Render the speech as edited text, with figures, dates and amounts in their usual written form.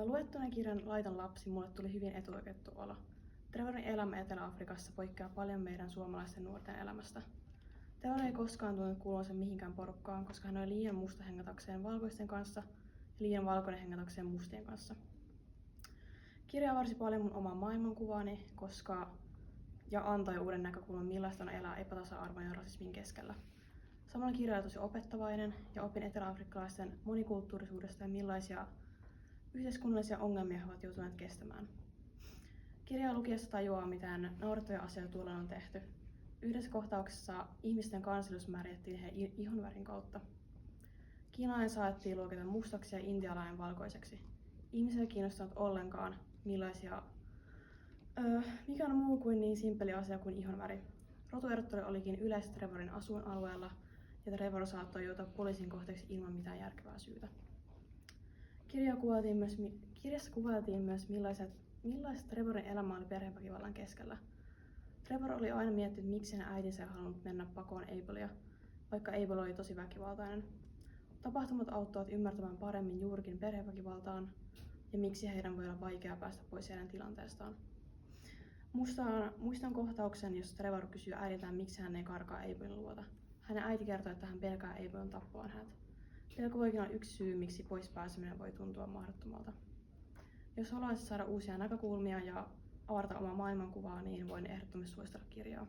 Luettuani kirjan Laiton lapsi mulle tuli hyvin etuoikeutettu olo. Trevorin elämä Etelä-Afrikassa poikkeaa paljon meidän suomalaisten nuorten elämästä. Trevor ei koskaan tuntenut kuuluvansa mihinkään porukkaan, koska hän oli liian musta hengätäkseen valkoisten kanssa ja liian valkoinen hengätäkseen mustien kanssa. Kirja avarsi paljon mun omaa maailmankuvaani ja antoi uuden näkökulman, millaista on elää epätasa-arvon ja rasismin keskellä. Samalla kirja oli tosi opettavainen ja opin eteläafrikkalaisten monikulttuurisuudesta ja millaisia yhteiskunnallisia ongelmia he ovat joutuneet kestämään. Kirjaa lukiessa tajuaa, miten naurettavia asioita tuolla on tehty. Yhdessä kohtauksessa ihmisten kansallisuus määritettiin heidän ihonvärin kautta. Kiinalainen saatettiin luokita mustaksi ja intialainen valkoiseksi. Ihmisiä ei kiinnostanut ollenkaan, mikä on muu kuin niin simppeli asia kuin ihonväri. Rotuerottelu olikin yleistä Trevorin asuinalueella ja Trevor saattoi joutua poliisin kohteeksi ilman mitään järkevää syytä. Kirjassa kuvailtiin myös millaista Trevorin elämä oli perheväkivallan keskellä. Trevor oli aina miettinyt, miksi hänen äitinsä ei halunnut mennä pakoon Abellia, vaikka Abel oli tosi väkivaltainen. Tapahtumat auttavat ymmärtämään paremmin juurikin perheväkivaltaan ja miksi heidän voi olla vaikeaa päästä pois heidän tilanteestaan. Muistan kohtauksen, jossa Trevor kysyy äidiltään, miksi hän ei karkaa Abelin luota. Hänen äiti kertoo, että hän pelkää Abelin tappavan hänet. Pelko voikin olla yksi syy, miksi pois pääseminen voi tuntua mahdottomalta. Jos haluaisit saada uusia näkökulmia ja avata omaa maailmankuvaa, niin voin ehdottomasti suositella kirjaa.